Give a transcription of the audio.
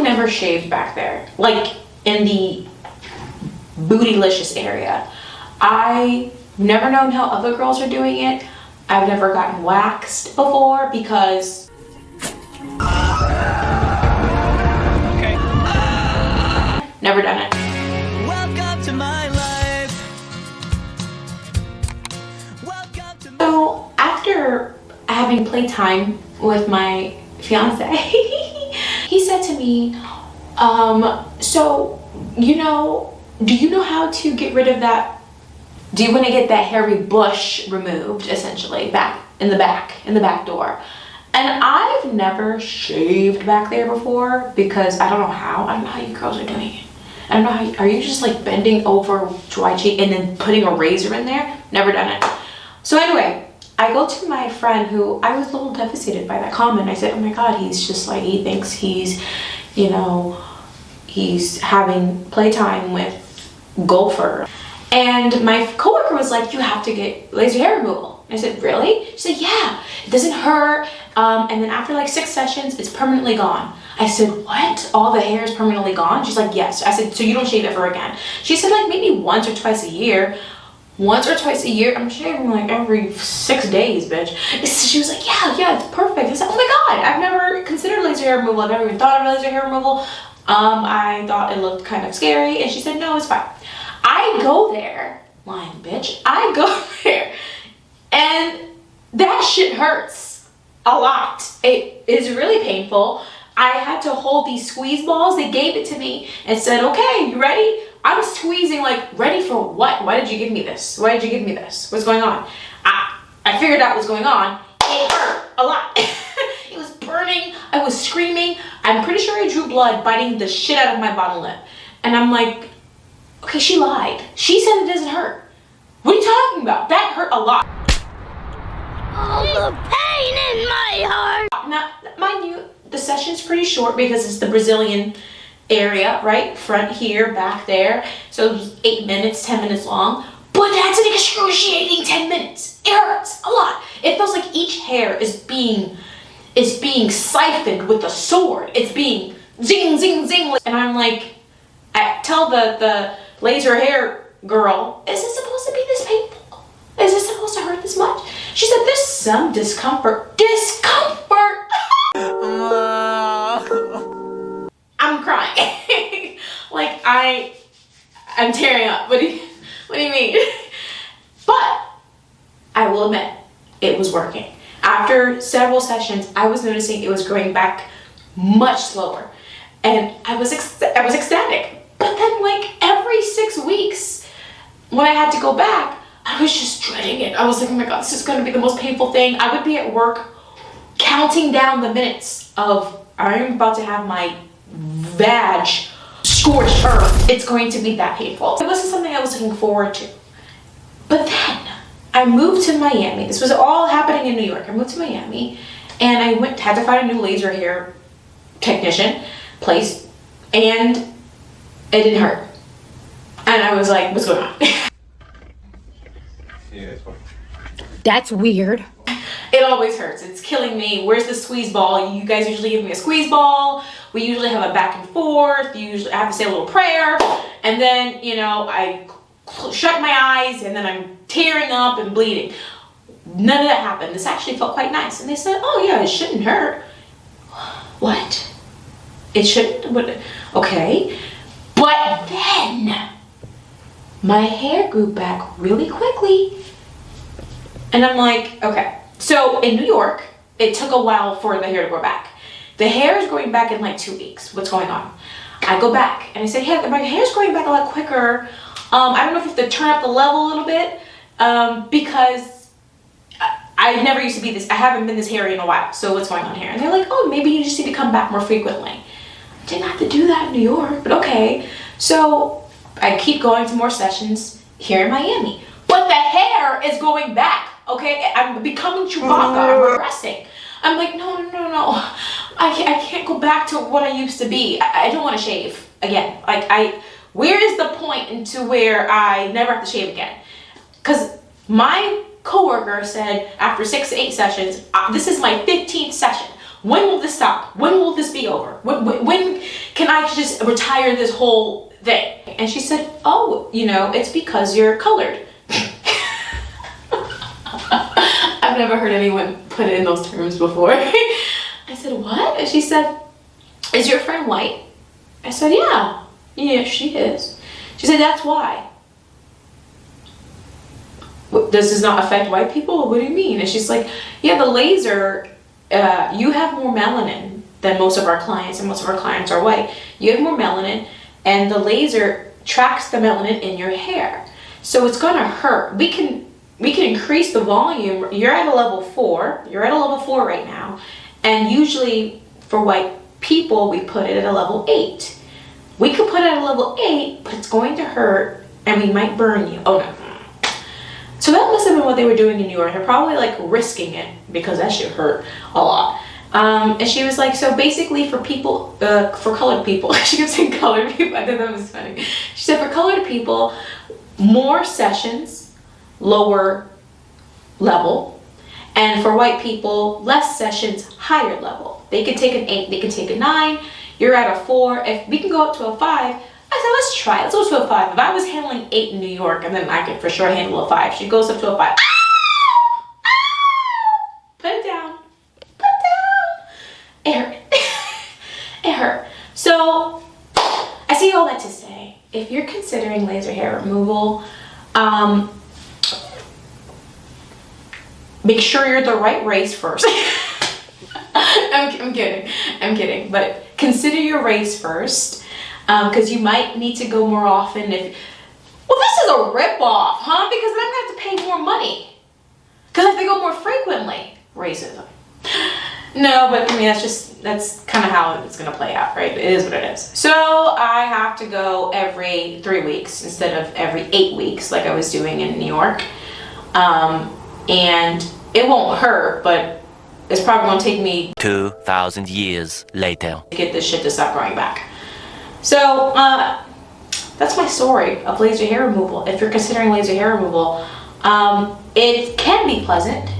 I've never shaved back there, like in the bootylicious area. I've never known how other girls are doing it. I've never gotten waxed before because never done it. Welcome to my life. Welcome to So after having playtime with my fiance, he said to me, so, you know, do you know how to get rid of that? Do you want to get that hairy bush removed, essentially, back in the back door? And I've never shaved back there before because I don't know how you girls are doing it. I don't know how, are you just like bending over dry cheek and then putting a razor in there? Never done it. So anyway, I go to my friend who, I was a little devastated by that comment. I said, oh my God, he's just like, he thinks he's, you know, he's having playtime with golfer. And my coworker was like, you have to get laser hair removal. I said, really? She said, yeah, it doesn't hurt. And then after like 6 sessions, it's permanently gone. I said, what? All the hair is permanently gone? She's like, yes. I said, so you don't shave ever again? She said, like maybe once or twice a year. Once or twice a year? I'm shaving like every 6 days, bitch. She was like, yeah, it's perfect. I said, oh my God, I've never considered laser hair removal. I've never even thought of laser hair removal. I thought it looked kind of scary. And she said, no, it's fine. I go there, lying bitch. I go there and that shit hurts a lot. It is really painful. I had to hold these squeeze balls. They gave it to me and said, okay, you ready? I was squeezing like, ready for what? Why did you give me this? Why did you give me this? What's going on? I figured out what's going on. It hurt a lot. It was burning. I was screaming. I'm pretty sure I drew blood biting the shit out of my bottom lip. And I'm like, okay, she lied. She said it doesn't hurt. What are you talking about? That hurt a lot. All the pain in my heart. Now, mind you, the session's pretty short because it's the Brazilian area, right? Front here, back there. So it's 8 minutes, 10 minutes long. But that's an excruciating 10 minutes. It hurts a lot. It feels like each hair is being siphoned with a sword. It's being zing, zing, zing. And I'm like, I tell the laser hair girl, is it supposed to be this painful? Is it supposed to hurt this much? She said, there's some discomfort. Discomfort! I'm crying. Like, I'm tearing up. What do you mean? But I will admit, it was working. After several sessions, I was noticing it was going back much slower. And I was ecstatic. But then like every 6 weeks, when I had to go back, I was just dreading it. I was like, oh my God, this is gonna be the most painful thing. I would be at work counting down the minutes of, I'm about to have my vag scorched earth. It's going to be that painful. It wasn't something I was looking forward to. But then I moved to Miami. This was all happening in New York. I moved to Miami and I had to find a new laser hair technician place, and it didn't hurt. And I was like, what's going on? That's weird. It always hurts. It's killing me. Where's the squeeze ball? You guys usually give me a squeeze ball. We usually have a back and forth. I have to say a little prayer. And then, you know, I shut my eyes and then I'm tearing up and bleeding. None of that happened. This actually felt quite nice. And they said, oh yeah, it shouldn't hurt. What? It shouldn't? What? Okay. But then my hair grew back really quickly. And I'm like, okay. So in New York, it took a while for the hair to grow back. The hair is growing back in like 2 weeks. What's going on? I go back and I say, hey, my hair's growing back a lot quicker. I don't know if you have to turn up the level a little bit because I never used to be this. I haven't been this hairy in a while. So what's going on here? And they're like, oh, maybe you just need to come back more frequently. I didn't have to do that in New York, but okay. So I keep going to more sessions here in Miami. But the hair is going back, okay? I'm becoming Chewbacca, I'm regressing. I'm like, no. I can't go back to what I used to be. I don't want to shave again. Like, where is the point into where I never have to shave again? Because my coworker said after 6 to 8 sessions, this is my 15th session. When will this stop? When will this be over? When can can I just retire this whole thing? And she said, oh, you know, it's because you're colored. I've never heard anyone put it in those terms before. I said, what? And she said, is your friend white? I said, yeah. Yeah, she is. She said, that's why. Does this not affect white people? What do you mean? And she's like, yeah, the laser, you have more melanin than most of our clients, and most of our clients are white. You have more melanin, and the laser tracks the melanin in your hair. So it's gonna hurt. We can increase the volume. You're at a level 4. You're at a level 4 right now. And usually for white people, we put it at a level 8. We could put it at a level 8, but it's going to hurt and we might burn you. Oh no. So that must have been what they were doing in New York. They're probably like risking it because that shit hurt a lot. And she was like, so basically for people, for colored people, she kept saying colored people. I thought that was funny. She said for colored people, more sessions, lower level. And for white people, less sessions, higher level. They could take an 8, they could take a 9. You're at a 4. If we can go up to a 5, I said, let's try it. Let's go to a 5. If I was handling 8 in New York, and then I could for sure handle a 5. She goes up to a 5. Put it down. Put it down. It hurt. It hurt. So, I say all that to say, if you're considering laser hair removal, make sure you're the right race first. I'm kidding. But consider your race first, because you might need to go more often. Well, this is a rip-off, huh? Because then I'm gonna have to pay more money. Because I have to go more frequently. Racism. No, but I mean, that's kind of how it's gonna play out, right? It is what it is. So I have to go every 3 weeks instead of every 8 weeks like I was doing in New York. And it won't hurt, but it's probably gonna take me 2,000 years later to get this shit to stop growing back. So that's my story of laser hair removal. If you're considering laser hair removal, it can be pleasant.